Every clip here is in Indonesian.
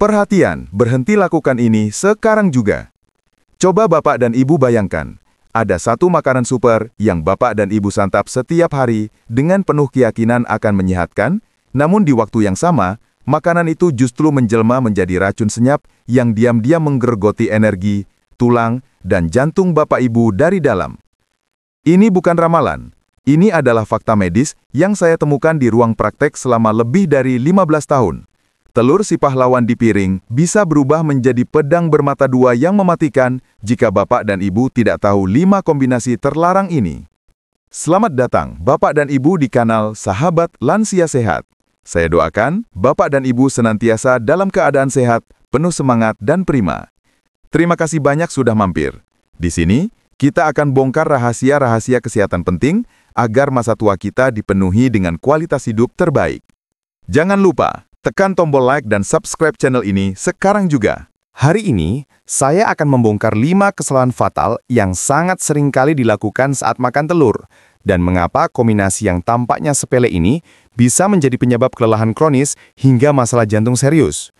Perhatian, berhenti lakukan ini sekarang juga. Coba Bapak dan Ibu bayangkan, ada satu makanan super yang Bapak dan Ibu santap setiap hari dengan penuh keyakinan akan menyehatkan, namun di waktu yang sama, makanan itu justru menjelma menjadi racun senyap yang diam-diam menggerogoti energi, tulang, dan jantung Bapak Ibu dari dalam. Ini bukan ramalan. Ini adalah fakta medis yang saya temukan di ruang praktek selama lebih dari 15 tahun. Telur si pahlawan di piring bisa berubah menjadi pedang bermata dua yang mematikan jika Bapak dan Ibu tidak tahu 5 kombinasi terlarang ini. Selamat datang Bapak dan Ibu di kanal Sahabat Lansia Sehat. Saya doakan Bapak dan Ibu senantiasa dalam keadaan sehat, penuh semangat dan prima. Terima kasih banyak sudah mampir. Di sini, kita akan bongkar rahasia-rahasia kesehatan penting agar masa tua kita dipenuhi dengan kualitas hidup terbaik. Jangan lupa, tekan tombol like dan subscribe channel ini sekarang juga. Hari ini, saya akan membongkar 5 kesalahan fatal yang sangat sering kali dilakukan saat makan telur, dan mengapa kombinasi yang tampaknya sepele ini bisa menjadi penyebab kelelahan kronis hingga masalah jantung serius.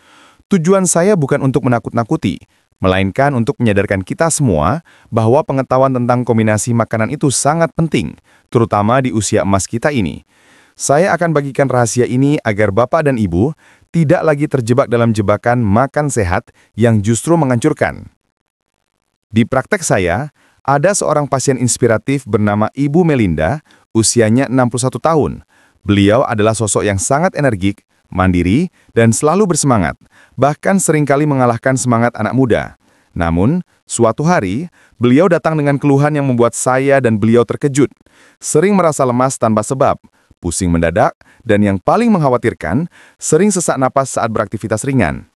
Tujuan saya bukan untuk menakut-nakuti, melainkan untuk menyadarkan kita semua bahwa pengetahuan tentang kombinasi makanan itu sangat penting, terutama di usia emas kita ini. Saya akan bagikan rahasia ini agar Bapak dan Ibu tidak lagi terjebak dalam jebakan makan sehat yang justru menghancurkan. Di praktek saya, ada seorang pasien inspiratif bernama Ibu Melinda, usianya 61 tahun. Beliau adalah sosok yang sangat energik, mandiri, dan selalu bersemangat, bahkan seringkali mengalahkan semangat anak muda. Namun, suatu hari, beliau datang dengan keluhan yang membuat saya dan beliau terkejut. Sering merasa lemas tanpa sebab, pusing mendadak, dan yang paling mengkhawatirkan, sering sesak napas saat beraktivitas ringan.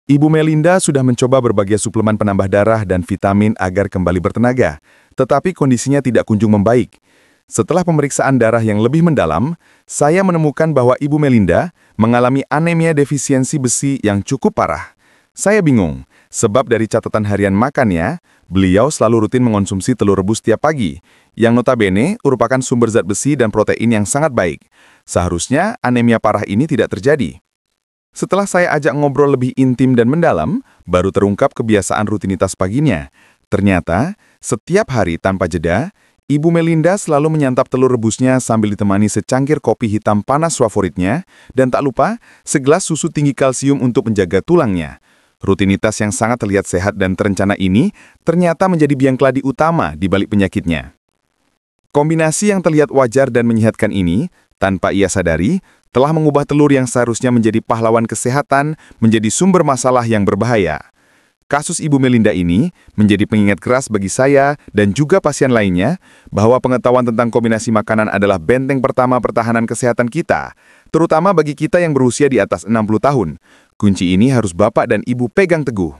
Ibu Melinda sudah mencoba berbagai suplemen penambah darah dan vitamin agar kembali bertenaga, tetapi kondisinya tidak kunjung membaik. Setelah pemeriksaan darah yang lebih mendalam, saya menemukan bahwa Ibu Melinda mengalami anemia defisiensi besi yang cukup parah. Saya bingung, sebab dari catatan harian makannya, beliau selalu rutin mengonsumsi telur rebus tiap pagi, yang notabene merupakan sumber zat besi dan protein yang sangat baik. Seharusnya anemia parah ini tidak terjadi. Setelah saya ajak ngobrol lebih intim dan mendalam, baru terungkap kebiasaan rutinitas paginya. Ternyata, setiap hari tanpa jeda, Ibu Melinda selalu menyantap telur rebusnya sambil ditemani secangkir kopi hitam panas favoritnya, dan tak lupa segelas susu tinggi kalsium untuk menjaga tulangnya. Rutinitas yang sangat terlihat sehat dan terencana ini ternyata menjadi biang keladi utama di balik penyakitnya. Kombinasi yang terlihat wajar dan menyehatkan ini, tanpa ia sadari, telah mengubah telur yang seharusnya menjadi pahlawan kesehatan menjadi sumber masalah yang berbahaya. Kasus Ibu Melinda ini menjadi pengingat keras bagi saya dan juga pasien lainnya bahwa pengetahuan tentang kombinasi makanan adalah benteng pertama pertahanan kesehatan kita, terutama bagi kita yang berusia di atas 60 tahun. Kunci ini harus Bapak dan Ibu pegang teguh.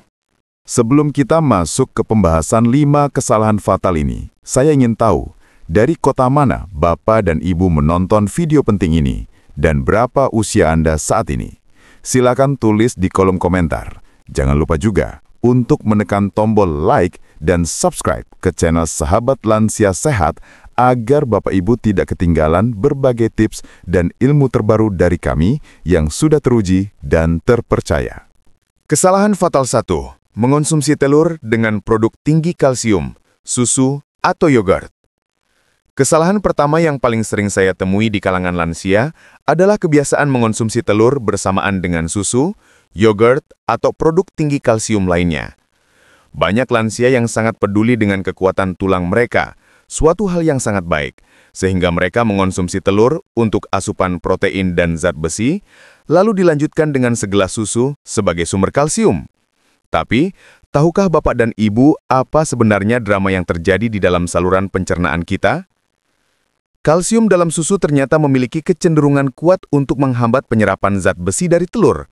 Sebelum kita masuk ke pembahasan 5 kesalahan fatal ini, saya ingin tahu, dari kota mana Bapak dan Ibu menonton video penting ini, dan berapa usia Anda saat ini? Silakan tulis di kolom komentar. Jangan lupa juga untuk menekan tombol like dan subscribe ke channel Sahabat Lansia Sehat agar Bapak Ibu tidak ketinggalan berbagai tips dan ilmu terbaru dari kami yang sudah teruji dan terpercaya. Kesalahan fatal 1. Mengonsumsi telur dengan produk tinggi kalsium, susu, atau yogurt. Kesalahan pertama yang paling sering saya temui di kalangan lansia adalah kebiasaan mengonsumsi telur bersamaan dengan susu, yogurt, atau produk tinggi kalsium lainnya. Banyak lansia yang sangat peduli dengan kekuatan tulang mereka, suatu hal yang sangat baik, sehingga mereka mengonsumsi telur untuk asupan protein dan zat besi, lalu dilanjutkan dengan segelas susu sebagai sumber kalsium. Tapi, tahukah Bapak dan Ibu apa sebenarnya drama yang terjadi di dalam saluran pencernaan kita? Kalsium dalam susu ternyata memiliki kecenderungan kuat untuk menghambat penyerapan zat besi dari telur.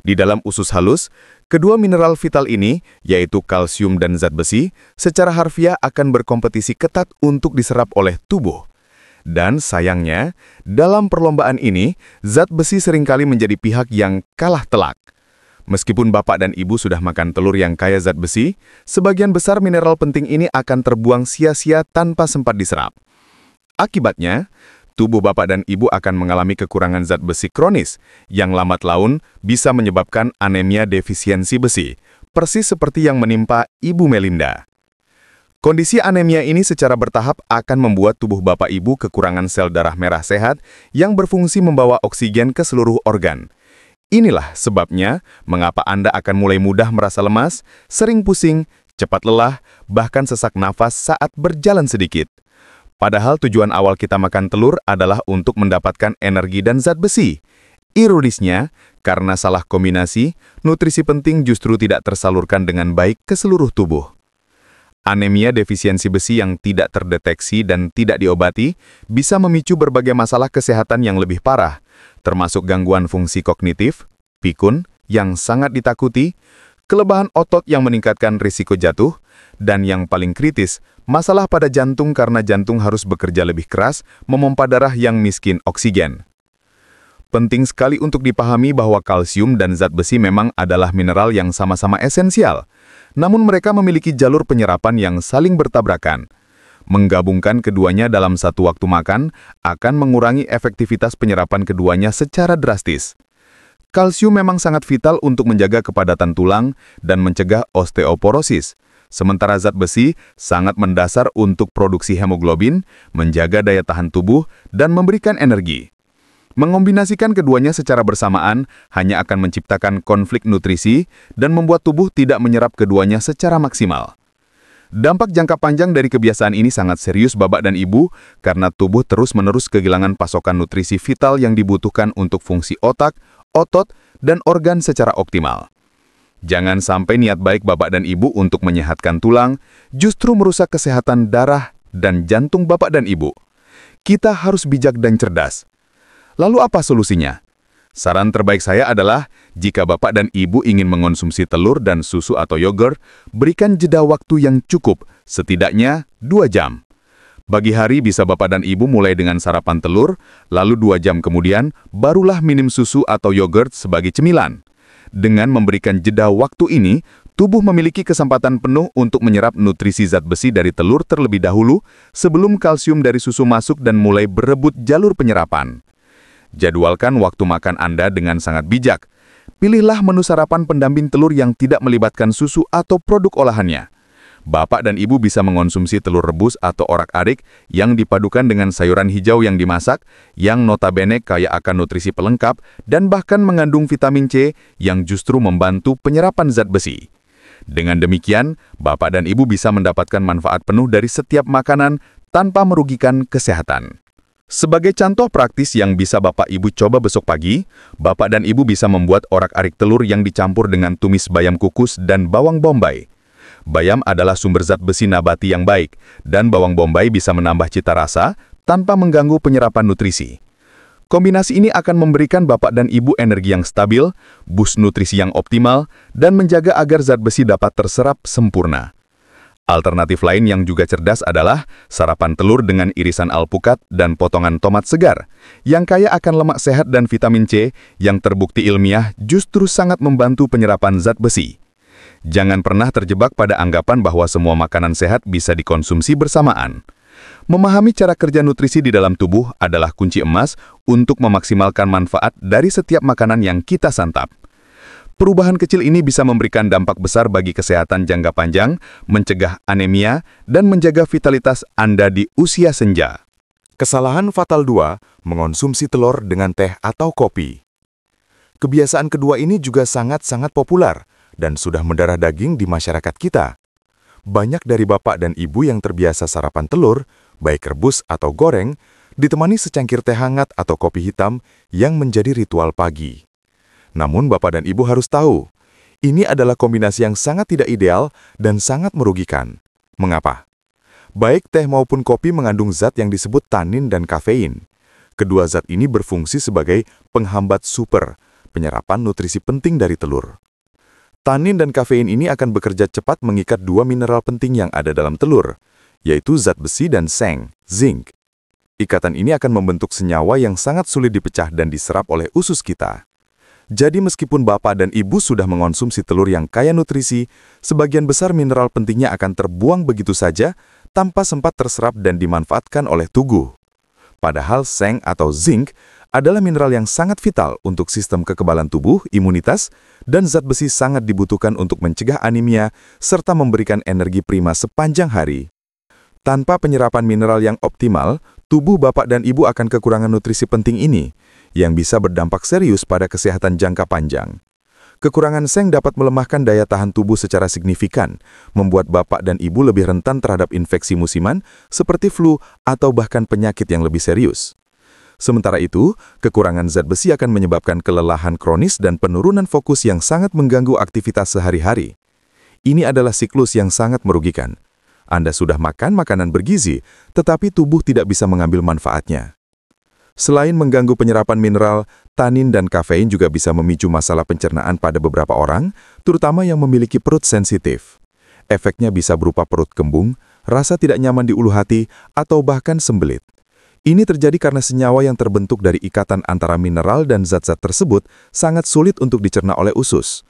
Di dalam usus halus, kedua mineral vital ini, yaitu kalsium dan zat besi, secara harfiah akan berkompetisi ketat untuk diserap oleh tubuh. Dan sayangnya, dalam perlombaan ini, zat besi seringkali menjadi pihak yang kalah telak. Meskipun Bapak dan Ibu sudah makan telur yang kaya zat besi, sebagian besar mineral penting ini akan terbuang sia-sia tanpa sempat diserap. Akibatnya, tubuh Bapak dan Ibu akan mengalami kekurangan zat besi kronis, yang lambat laun bisa menyebabkan anemia defisiensi besi, persis seperti yang menimpa Ibu Melinda. Kondisi anemia ini secara bertahap akan membuat tubuh Bapak Ibu kekurangan sel darah merah sehat yang berfungsi membawa oksigen ke seluruh organ. Inilah sebabnya mengapa Anda akan mulai mudah merasa lemas, sering pusing, cepat lelah, bahkan sesak nafas saat berjalan sedikit. Padahal tujuan awal kita makan telur adalah untuk mendapatkan energi dan zat besi. Ironisnya, karena salah kombinasi, nutrisi penting justru tidak tersalurkan dengan baik ke seluruh tubuh. Anemia defisiensi besi yang tidak terdeteksi dan tidak diobati bisa memicu berbagai masalah kesehatan yang lebih parah, termasuk gangguan fungsi kognitif, pikun yang sangat ditakuti, kelebahan otot yang meningkatkan risiko jatuh, dan yang paling kritis, masalah pada jantung karena jantung harus bekerja lebih keras memompa darah yang miskin oksigen. Penting sekali untuk dipahami bahwa kalsium dan zat besi memang adalah mineral yang sama-sama esensial, namun mereka memiliki jalur penyerapan yang saling bertabrakan. Menggabungkan keduanya dalam satu waktu makan akan mengurangi efektivitas penyerapan keduanya secara drastis. Kalsium memang sangat vital untuk menjaga kepadatan tulang dan mencegah osteoporosis, sementara zat besi sangat mendasar untuk produksi hemoglobin, menjaga daya tahan tubuh, dan memberikan energi. Mengombinasikan keduanya secara bersamaan hanya akan menciptakan konflik nutrisi dan membuat tubuh tidak menyerap keduanya secara maksimal. Dampak jangka panjang dari kebiasaan ini sangat serius Bapak dan Ibu karena tubuh terus-menerus kehilangan pasokan nutrisi vital yang dibutuhkan untuk fungsi otak, otot, dan organ secara optimal. Jangan sampai niat baik Bapak dan Ibu untuk menyehatkan tulang justru merusak kesehatan darah dan jantung Bapak dan Ibu. Kita harus bijak dan cerdas. Lalu apa solusinya? Saran terbaik saya adalah, jika Bapak dan Ibu ingin mengonsumsi telur dan susu atau yogurt, berikan jeda waktu yang cukup, setidaknya 2 jam. Bagi hari bisa Bapak dan Ibu mulai dengan sarapan telur, lalu 2 jam kemudian barulah minum susu atau yogurt sebagai cemilan. Dengan memberikan jeda waktu ini, tubuh memiliki kesempatan penuh untuk menyerap nutrisi zat besi dari telur terlebih dahulu sebelum kalsium dari susu masuk dan mulai berebut jalur penyerapan. Jadwalkan waktu makan Anda dengan sangat bijak. Pilihlah menu sarapan pendamping telur yang tidak melibatkan susu atau produk olahannya. Bapak dan Ibu bisa mengonsumsi telur rebus atau orak-arik yang dipadukan dengan sayuran hijau yang dimasak, yang notabene kaya akan nutrisi pelengkap dan bahkan mengandung vitamin C yang justru membantu penyerapan zat besi. Dengan demikian, Bapak dan Ibu bisa mendapatkan manfaat penuh dari setiap makanan tanpa merugikan kesehatan. Sebagai contoh praktis yang bisa Bapak Ibu coba besok pagi, Bapak dan Ibu bisa membuat orak-arik telur yang dicampur dengan tumis bayam kukus dan bawang bombay. Bayam adalah sumber zat besi nabati yang baik, dan bawang bombay bisa menambah cita rasa tanpa mengganggu penyerapan nutrisi. Kombinasi ini akan memberikan Bapak dan Ibu energi yang stabil, boost nutrisi yang optimal, dan menjaga agar zat besi dapat terserap sempurna. Alternatif lain yang juga cerdas adalah sarapan telur dengan irisan alpukat dan potongan tomat segar, yang kaya akan lemak sehat dan vitamin C yang terbukti ilmiah justru sangat membantu penyerapan zat besi. Jangan pernah terjebak pada anggapan bahwa semua makanan sehat bisa dikonsumsi bersamaan. Memahami cara kerja nutrisi di dalam tubuh adalah kunci emas untuk memaksimalkan manfaat dari setiap makanan yang kita santap. Perubahan kecil ini bisa memberikan dampak besar bagi kesehatan jangka panjang, mencegah anemia, dan menjaga vitalitas Anda di usia senja. Kesalahan fatal 2, mengonsumsi telur dengan teh atau kopi. Kebiasaan kedua ini juga sangat-sangat populer dan sudah mendarah daging di masyarakat kita. Banyak dari Bapak dan Ibu yang terbiasa sarapan telur, baik rebus atau goreng, ditemani secangkir teh hangat atau kopi hitam yang menjadi ritual pagi. Namun Bapak dan Ibu harus tahu, ini adalah kombinasi yang sangat tidak ideal dan sangat merugikan. Mengapa? Baik teh maupun kopi mengandung zat yang disebut tanin dan kafein. Kedua zat ini berfungsi sebagai penghambat super, penyerapan nutrisi penting dari telur. Tanin dan kafein ini akan bekerja cepat mengikat 2 mineral penting yang ada dalam telur, yaitu zat besi dan seng, zinc. Ikatan ini akan membentuk senyawa yang sangat sulit dipecah dan diserap oleh usus kita. Jadi meskipun Bapak dan Ibu sudah mengonsumsi telur yang kaya nutrisi, sebagian besar mineral pentingnya akan terbuang begitu saja tanpa sempat terserap dan dimanfaatkan oleh tubuh. Padahal seng atau zinc adalah mineral yang sangat vital untuk sistem kekebalan tubuh, imunitas, dan zat besi sangat dibutuhkan untuk mencegah anemia serta memberikan energi prima sepanjang hari. Tanpa penyerapan mineral yang optimal, tubuh bapak dan ibu akan kekurangan nutrisi penting ini, yang bisa berdampak serius pada kesehatan jangka panjang. Kekurangan seng dapat melemahkan daya tahan tubuh secara signifikan, membuat bapak dan ibu lebih rentan terhadap infeksi musiman seperti flu atau bahkan penyakit yang lebih serius. Sementara itu, kekurangan zat besi akan menyebabkan kelelahan kronis dan penurunan fokus yang sangat mengganggu aktivitas sehari-hari. Ini adalah siklus yang sangat merugikan. Anda sudah makan makanan bergizi, tetapi tubuh tidak bisa mengambil manfaatnya. Selain mengganggu penyerapan mineral, tanin dan kafein juga bisa memicu masalah pencernaan pada beberapa orang, terutama yang memiliki perut sensitif. Efeknya bisa berupa perut kembung, rasa tidak nyaman di ulu hati, atau bahkan sembelit. Ini terjadi karena senyawa yang terbentuk dari ikatan antara mineral dan zat-zat tersebut sangat sulit untuk dicerna oleh usus.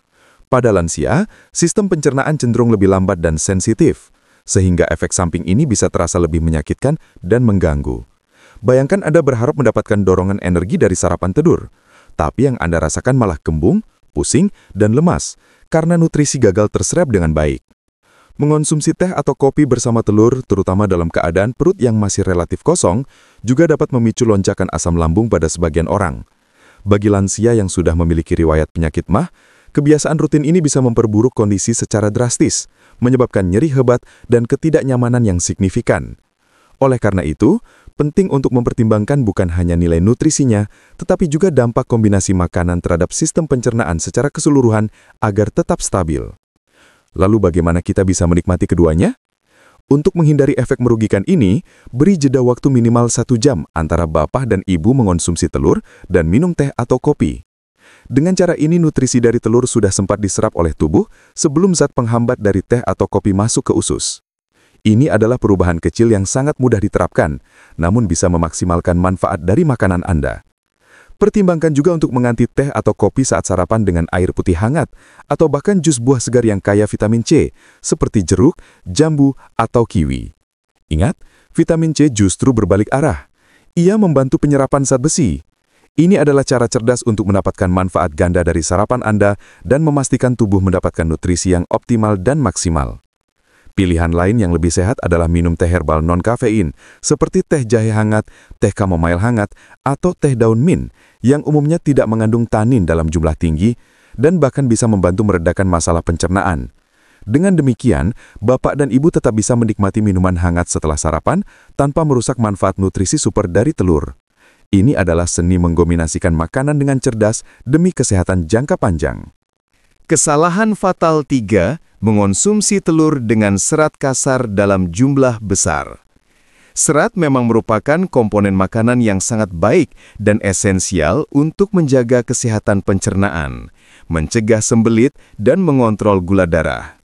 Pada lansia, sistem pencernaan cenderung lebih lambat dan sensitif, sehingga efek samping ini bisa terasa lebih menyakitkan dan mengganggu. Bayangkan Anda berharap mendapatkan dorongan energi dari sarapan tidur, tapi yang Anda rasakan malah kembung, pusing, dan lemas karena nutrisi gagal terserap dengan baik. Mengonsumsi teh atau kopi bersama telur, terutama dalam keadaan perut yang masih relatif kosong, juga dapat memicu lonjakan asam lambung pada sebagian orang. Bagi lansia yang sudah memiliki riwayat penyakit MAH, kebiasaan rutin ini bisa memperburuk kondisi secara drastis, menyebabkan nyeri hebat dan ketidaknyamanan yang signifikan. Oleh karena itu, penting untuk mempertimbangkan bukan hanya nilai nutrisinya, tetapi juga dampak kombinasi makanan terhadap sistem pencernaan secara keseluruhan agar tetap stabil. Lalu bagaimana kita bisa menikmati keduanya? Untuk menghindari efek merugikan ini, beri jeda waktu minimal 1 jam antara bapak dan ibu mengonsumsi telur dan minum teh atau kopi. Dengan cara ini, nutrisi dari telur sudah sempat diserap oleh tubuh sebelum zat penghambat dari teh atau kopi masuk ke usus. Ini adalah perubahan kecil yang sangat mudah diterapkan, namun bisa memaksimalkan manfaat dari makanan Anda. Pertimbangkan juga untuk mengganti teh atau kopi saat sarapan dengan air putih hangat, atau bahkan jus buah segar yang kaya vitamin C, seperti jeruk, jambu, atau kiwi. Ingat, vitamin C justru berbalik arah. Ia membantu penyerapan zat besi. Ini adalah cara cerdas untuk mendapatkan manfaat ganda dari sarapan Anda dan memastikan tubuh mendapatkan nutrisi yang optimal dan maksimal. Pilihan lain yang lebih sehat adalah minum teh herbal non-kafein, seperti teh jahe hangat, teh chamomile hangat, atau teh daun mint, yang umumnya tidak mengandung tanin dalam jumlah tinggi, dan bahkan bisa membantu meredakan masalah pencernaan. Dengan demikian, bapak dan ibu tetap bisa menikmati minuman hangat setelah sarapan, tanpa merusak manfaat nutrisi super dari telur. Ini adalah seni mengkombinasikan makanan dengan cerdas demi kesehatan jangka panjang. Kesalahan fatal 3, mengonsumsi telur dengan serat kasar dalam jumlah besar. Serat memang merupakan komponen makanan yang sangat baik dan esensial untuk menjaga kesehatan pencernaan, mencegah sembelit, dan mengontrol gula darah.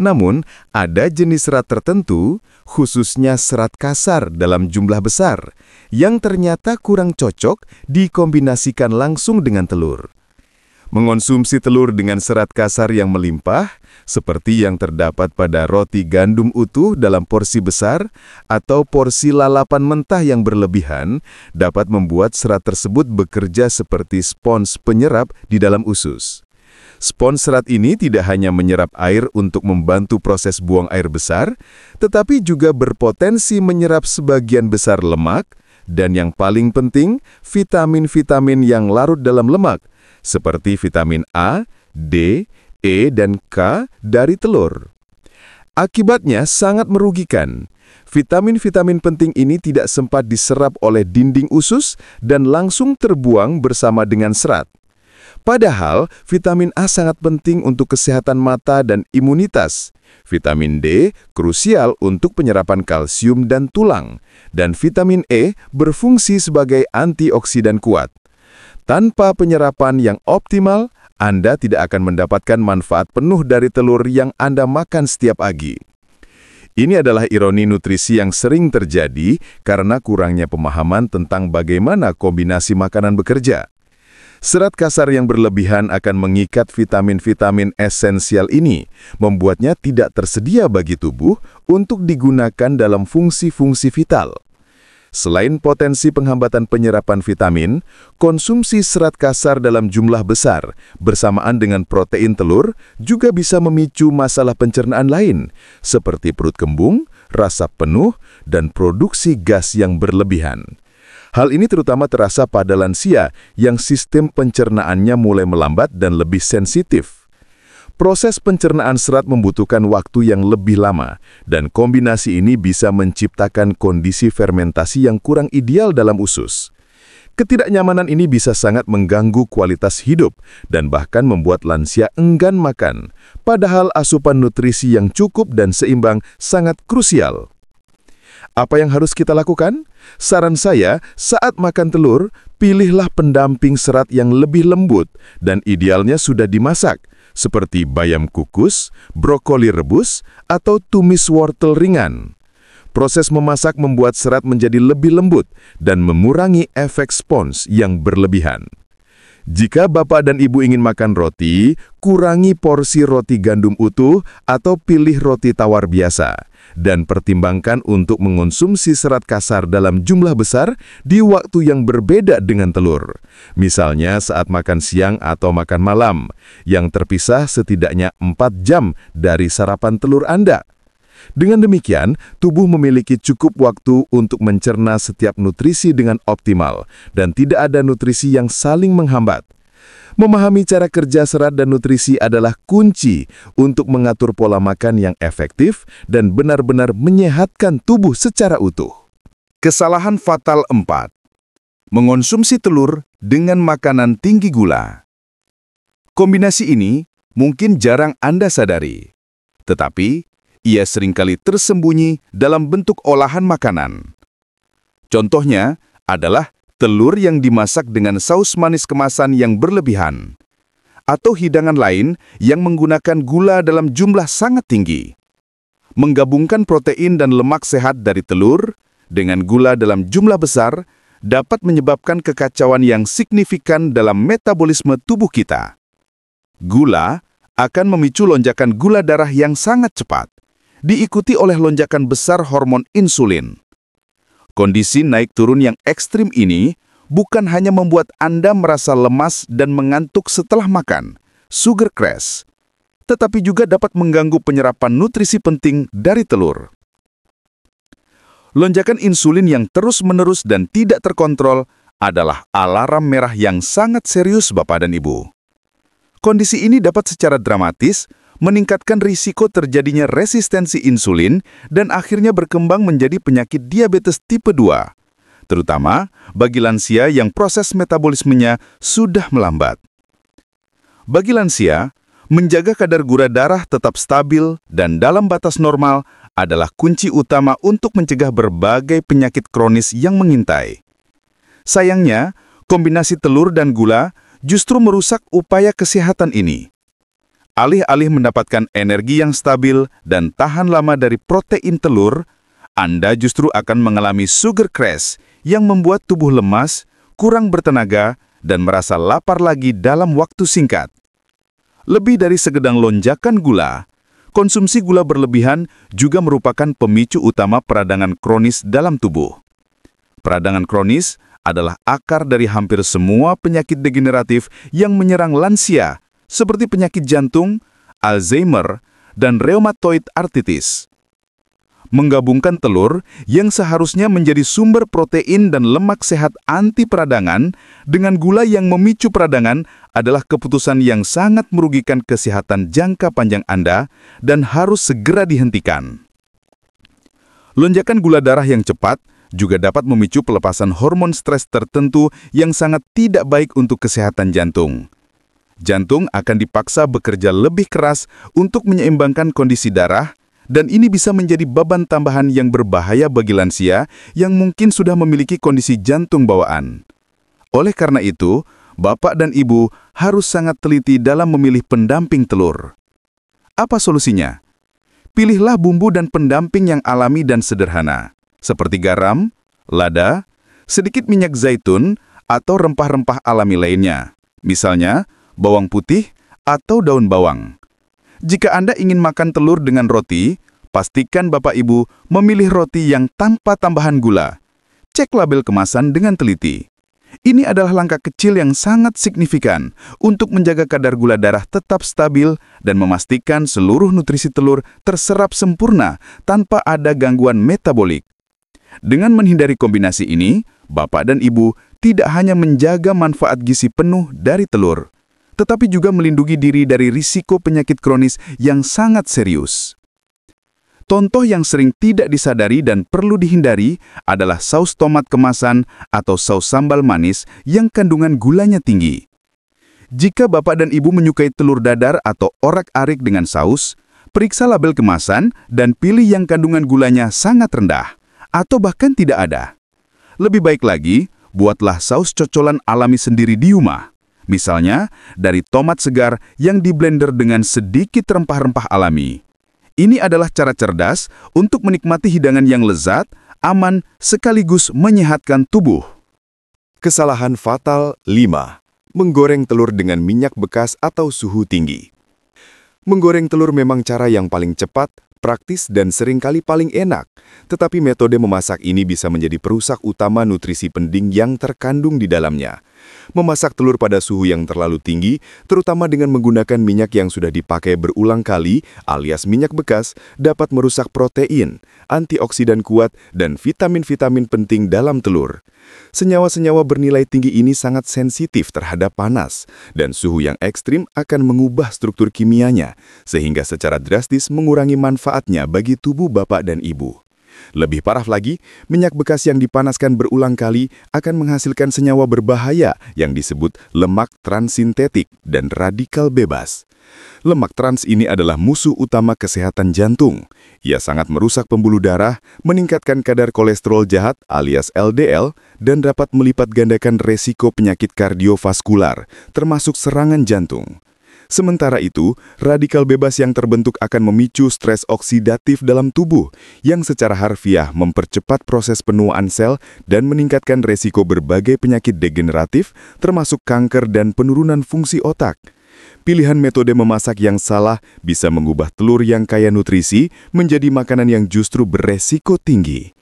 Namun, ada jenis serat tertentu, khususnya serat kasar dalam jumlah besar, yang ternyata kurang cocok dikombinasikan langsung dengan telur. Mengonsumsi telur dengan serat kasar yang melimpah, seperti yang terdapat pada roti gandum utuh dalam porsi besar atau porsi lalapan mentah yang berlebihan, dapat membuat serat tersebut bekerja seperti spons penyerap di dalam usus. Spons serat ini tidak hanya menyerap air untuk membantu proses buang air besar, tetapi juga berpotensi menyerap sebagian besar lemak, dan yang paling penting, vitamin-vitamin yang larut dalam lemak, seperti vitamin A, D, E, dan K dari telur. Akibatnya sangat merugikan. Vitamin-vitamin penting ini tidak sempat diserap oleh dinding usus dan langsung terbuang bersama dengan serat. Padahal, vitamin A sangat penting untuk kesehatan mata dan imunitas. Vitamin D krusial untuk penyerapan kalsium dan tulang, dan vitamin E berfungsi sebagai antioksidan kuat. Tanpa penyerapan yang optimal, Anda tidak akan mendapatkan manfaat penuh dari telur yang Anda makan setiap pagi. Ini adalah ironi nutrisi yang sering terjadi karena kurangnya pemahaman tentang bagaimana kombinasi makanan bekerja. Serat kasar yang berlebihan akan mengikat vitamin-vitamin esensial ini, membuatnya tidak tersedia bagi tubuh untuk digunakan dalam fungsi-fungsi vital. Selain potensi penghambatan penyerapan vitamin, konsumsi serat kasar dalam jumlah besar bersamaan dengan protein telur juga bisa memicu masalah pencernaan lain, seperti perut kembung, rasa penuh, dan produksi gas yang berlebihan. Hal ini terutama terasa pada lansia yang sistem pencernaannya mulai melambat dan lebih sensitif. Proses pencernaan serat membutuhkan waktu yang lebih lama, dan kombinasi ini bisa menciptakan kondisi fermentasi yang kurang ideal dalam usus. Ketidaknyamanan ini bisa sangat mengganggu kualitas hidup dan bahkan membuat lansia enggan makan, padahal asupan nutrisi yang cukup dan seimbang sangat krusial. Apa yang harus kita lakukan? Saran saya, saat makan telur, pilihlah pendamping serat yang lebih lembut dan idealnya sudah dimasak, seperti bayam kukus, brokoli rebus, atau tumis wortel ringan. Proses memasak membuat serat menjadi lebih lembut dan mengurangi efek spons yang berlebihan. Jika Bapak dan Ibu ingin makan roti, kurangi porsi roti gandum utuh atau pilih roti tawar biasa. Dan pertimbangkan untuk mengonsumsi serat kasar dalam jumlah besar di waktu yang berbeda dengan telur. Misalnya saat makan siang atau makan malam, yang terpisah setidaknya 4 jam dari sarapan telur Anda. Dengan demikian, tubuh memiliki cukup waktu untuk mencerna setiap nutrisi dengan optimal dan tidak ada nutrisi yang saling menghambat. Memahami cara kerja serat dan nutrisi adalah kunci untuk mengatur pola makan yang efektif dan benar-benar menyehatkan tubuh secara utuh. Kesalahan fatal 4. Mengonsumsi telur dengan makanan tinggi gula. Kombinasi ini mungkin jarang Anda sadari, tetapi ia seringkali tersembunyi dalam bentuk olahan makanan. Contohnya adalah telur yang dimasak dengan saus manis kemasan yang berlebihan, atau hidangan lain yang menggunakan gula dalam jumlah sangat tinggi. Menggabungkan protein dan lemak sehat dari telur dengan gula dalam jumlah besar dapat menyebabkan kekacauan yang signifikan dalam metabolisme tubuh kita. Gula akan memicu lonjakan gula darah yang sangat cepat, diikuti oleh lonjakan besar hormon insulin. Kondisi naik turun yang ekstrim ini bukan hanya membuat Anda merasa lemas dan mengantuk setelah makan, sugar crash, tetapi juga dapat mengganggu penyerapan nutrisi penting dari telur. Lonjakan insulin yang terus-menerus dan tidak terkontrol adalah alarm merah yang sangat serius Bapak dan Ibu. Kondisi ini dapat secara dramatis meningkatkan risiko terjadinya resistensi insulin dan akhirnya berkembang menjadi penyakit diabetes tipe 2, terutama bagi lansia yang proses metabolismenya sudah melambat. Bagi lansia, menjaga kadar gula darah tetap stabil dan dalam batas normal adalah kunci utama untuk mencegah berbagai penyakit kronis yang mengintai. Sayangnya, kombinasi telur dan gula justru merusak upaya kesehatan ini. Alih-alih mendapatkan energi yang stabil dan tahan lama dari protein telur, Anda justru akan mengalami sugar crash yang membuat tubuh lemas, kurang bertenaga, dan merasa lapar lagi dalam waktu singkat. Lebih dari segedang lonjakan gula, konsumsi gula berlebihan juga merupakan pemicu utama peradangan kronis dalam tubuh. Peradangan kronis adalah akar dari hampir semua penyakit degeneratif yang menyerang lansia, seperti penyakit jantung, Alzheimer, dan rheumatoid arthritis. Menggabungkan telur yang seharusnya menjadi sumber protein dan lemak sehat anti peradangan dengan gula yang memicu peradangan adalah keputusan yang sangat merugikan kesehatan jangka panjang Anda dan harus segera dihentikan. Lonjakan gula darah yang cepat juga dapat memicu pelepasan hormon stres tertentu yang sangat tidak baik untuk kesehatan jantung. Jantung akan dipaksa bekerja lebih keras untuk menyeimbangkan kondisi darah, dan ini bisa menjadi beban tambahan yang berbahaya bagi lansia yang mungkin sudah memiliki kondisi jantung bawaan. Oleh karena itu, Bapak dan Ibu harus sangat teliti dalam memilih pendamping telur. Apa solusinya? Pilihlah bumbu dan pendamping yang alami dan sederhana, seperti garam, lada, sedikit minyak zaitun, atau rempah-rempah alami lainnya, misalnya bawang putih, atau daun bawang. Jika Anda ingin makan telur dengan roti, pastikan Bapak Ibu memilih roti yang tanpa tambahan gula. cek label kemasan dengan teliti. Ini adalah langkah kecil yang sangat signifikan untuk menjaga kadar gula darah tetap stabil dan memastikan seluruh nutrisi telur terserap sempurna tanpa ada gangguan metabolik. Dengan menghindari kombinasi ini, Bapak dan Ibu tidak hanya menjaga manfaat gizi penuh dari telur, tetapi juga melindungi diri dari risiko penyakit kronis yang sangat serius. Contoh yang sering tidak disadari dan perlu dihindari adalah saus tomat kemasan atau saus sambal manis yang kandungan gulanya tinggi. Jika Bapak dan Ibu menyukai telur dadar atau orak-arik dengan saus, periksa label kemasan dan pilih yang kandungan gulanya sangat rendah atau bahkan tidak ada. Lebih baik lagi, buatlah saus cocolan alami sendiri di rumah. Misalnya, dari tomat segar yang diblender dengan sedikit rempah-rempah alami. Ini adalah cara cerdas untuk menikmati hidangan yang lezat, aman, sekaligus menyehatkan tubuh. Kesalahan fatal 5. Menggoreng telur dengan minyak bekas atau suhu tinggi. Menggoreng telur memang cara yang paling cepat, praktis, dan seringkali paling enak. Tetapi metode memasak ini bisa menjadi perusak utama nutrisi penting yang terkandung di dalamnya. Memasak telur pada suhu yang terlalu tinggi, terutama dengan menggunakan minyak yang sudah dipakai berulang kali alias minyak bekas, dapat merusak protein, antioksidan kuat, dan vitamin-vitamin penting dalam telur. Senyawa-senyawa bernilai tinggi ini sangat sensitif terhadap panas, dan suhu yang ekstrim akan mengubah struktur kimianya, sehingga secara drastis mengurangi manfaatnya bagi tubuh Bapak dan Ibu. Lebih parah lagi, minyak bekas yang dipanaskan berulang kali akan menghasilkan senyawa berbahaya yang disebut lemak transsintetik dan radikal bebas. Lemak trans ini adalah musuh utama kesehatan jantung. Ia sangat merusak pembuluh darah, meningkatkan kadar kolesterol jahat alias LDL, dan dapat melipat gandakan resiko penyakit kardiovaskular, termasuk serangan jantung. Sementara itu, radikal bebas yang terbentuk akan memicu stres oksidatif dalam tubuh, yang secara harfiah mempercepat proses penuaan sel dan meningkatkan resiko berbagai penyakit degeneratif, termasuk kanker dan penurunan fungsi otak. Pilihan metode memasak yang salah bisa mengubah telur yang kaya nutrisi menjadi makanan yang justru beresiko tinggi.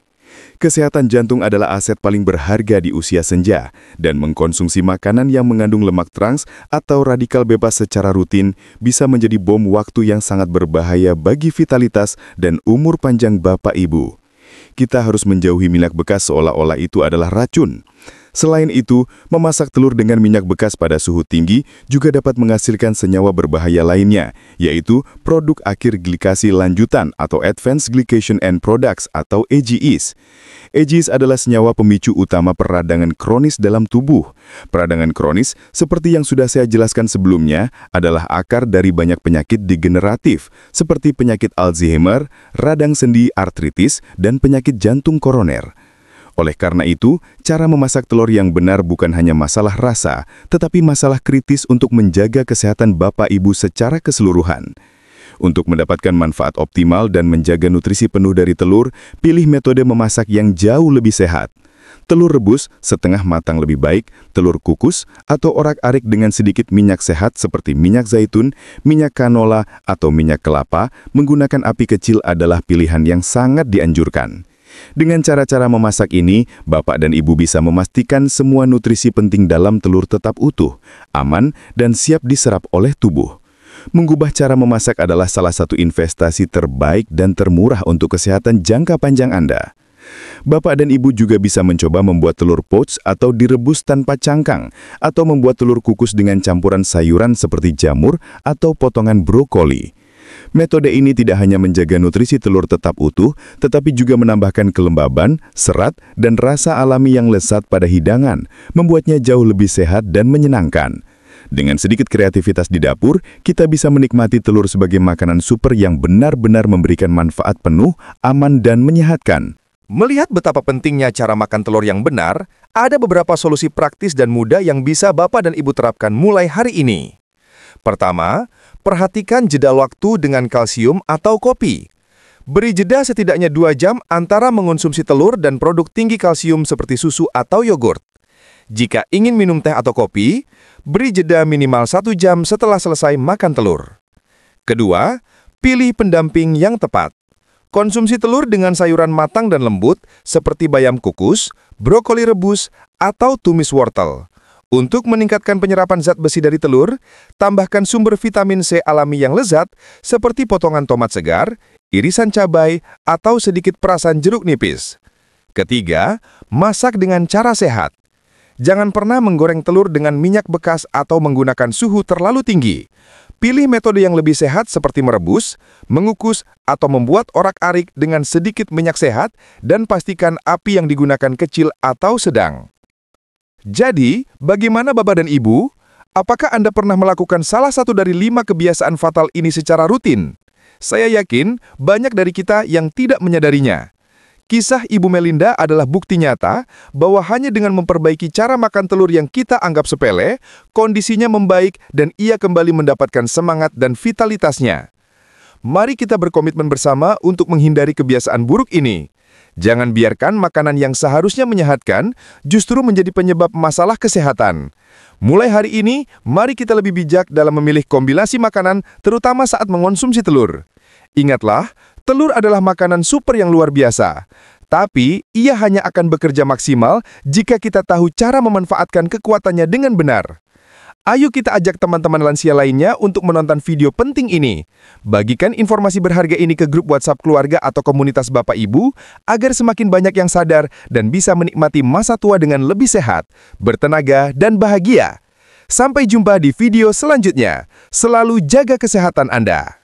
Kesehatan jantung adalah aset paling berharga di usia senja, dan mengkonsumsi makanan yang mengandung lemak trans atau radikal bebas secara rutin bisa menjadi bom waktu yang sangat berbahaya bagi vitalitas dan umur panjang Bapak Ibu. Kita harus menjauhi minyak bekas seolah-olah itu adalah racun. Selain itu, memasak telur dengan minyak bekas pada suhu tinggi juga dapat menghasilkan senyawa berbahaya lainnya, yaitu produk akhir glikasi lanjutan atau Advanced Glycation End Products atau AGEs. AGEs adalah senyawa pemicu utama peradangan kronis dalam tubuh. Peradangan kronis, seperti yang sudah saya jelaskan sebelumnya, adalah akar dari banyak penyakit degeneratif, seperti penyakit Alzheimer, radang sendi artritis, dan penyakit jantung koroner. Oleh karena itu, cara memasak telur yang benar bukan hanya masalah rasa, tetapi masalah kritis untuk menjaga kesehatan Bapak Ibu secara keseluruhan. Untuk mendapatkan manfaat optimal dan menjaga nutrisi penuh dari telur, pilih metode memasak yang jauh lebih sehat. Telur rebus setengah matang lebih baik, telur kukus, atau orak-arik dengan sedikit minyak sehat seperti minyak zaitun, minyak kanola, atau minyak kelapa, menggunakan api kecil adalah pilihan yang sangat dianjurkan. Dengan cara-cara memasak ini, Bapak dan Ibu bisa memastikan semua nutrisi penting dalam telur tetap utuh, aman, dan siap diserap oleh tubuh. Mengubah cara memasak adalah salah satu investasi terbaik dan termurah untuk kesehatan jangka panjang Anda. Bapak dan Ibu juga bisa mencoba membuat telur poach atau direbus tanpa cangkang, atau membuat telur kukus dengan campuran sayuran seperti jamur atau potongan brokoli. Metode ini tidak hanya menjaga nutrisi telur tetap utuh, tetapi juga menambahkan kelembaban, serat, dan rasa alami yang lezat pada hidangan, membuatnya jauh lebih sehat dan menyenangkan. Dengan sedikit kreativitas di dapur, kita bisa menikmati telur sebagai makanan super yang benar-benar memberikan manfaat penuh, aman, dan menyehatkan. Melihat betapa pentingnya cara makan telur yang benar, ada beberapa solusi praktis dan mudah yang bisa Bapak dan Ibu terapkan mulai hari ini. Pertama, perhatikan jeda waktu dengan kalsium atau kopi. Beri jeda setidaknya 2 jam antara mengonsumsi telur dan produk tinggi kalsium seperti susu atau yogurt. Jika ingin minum teh atau kopi, beri jeda minimal 1 jam setelah selesai makan telur. Kedua, pilih pendamping yang tepat. Konsumsi telur dengan sayuran matang dan lembut seperti bayam kukus, brokoli rebus, atau tumis wortel. Untuk meningkatkan penyerapan zat besi dari telur, tambahkan sumber vitamin C alami yang lezat seperti potongan tomat segar, irisan cabai, atau sedikit perasan jeruk nipis. Ketiga, masak dengan cara sehat. Jangan pernah menggoreng telur dengan minyak bekas atau menggunakan suhu terlalu tinggi. Pilih metode yang lebih sehat seperti merebus, mengukus, atau membuat orak-arik dengan sedikit minyak sehat dan pastikan api yang digunakan kecil atau sedang. Jadi, bagaimana Bapak dan Ibu? Apakah Anda pernah melakukan salah satu dari 5 kebiasaan fatal ini secara rutin? Saya yakin banyak dari kita yang tidak menyadarinya. Kisah Ibu Melinda adalah bukti nyata bahwa hanya dengan memperbaiki cara makan telur yang kita anggap sepele, kondisinya membaik dan ia kembali mendapatkan semangat dan vitalitasnya. Mari kita berkomitmen bersama untuk menghindari kebiasaan buruk ini. Jangan biarkan makanan yang seharusnya menyehatkan justru menjadi penyebab masalah kesehatan. Mulai hari ini, mari kita lebih bijak dalam memilih kombinasi makanan, terutama saat mengonsumsi telur. Ingatlah, telur adalah makanan super yang luar biasa. Tapi, ia hanya akan bekerja maksimal jika kita tahu cara memanfaatkan kekuatannya dengan benar. Ayo kita ajak teman-teman lansia lainnya untuk menonton video penting ini. Bagikan informasi berharga ini ke grup WhatsApp keluarga atau komunitas Bapak Ibu, agar semakin banyak yang sadar dan bisa menikmati masa tua dengan lebih sehat, bertenaga, dan bahagia. Sampai jumpa di video selanjutnya. Selalu jaga kesehatan Anda.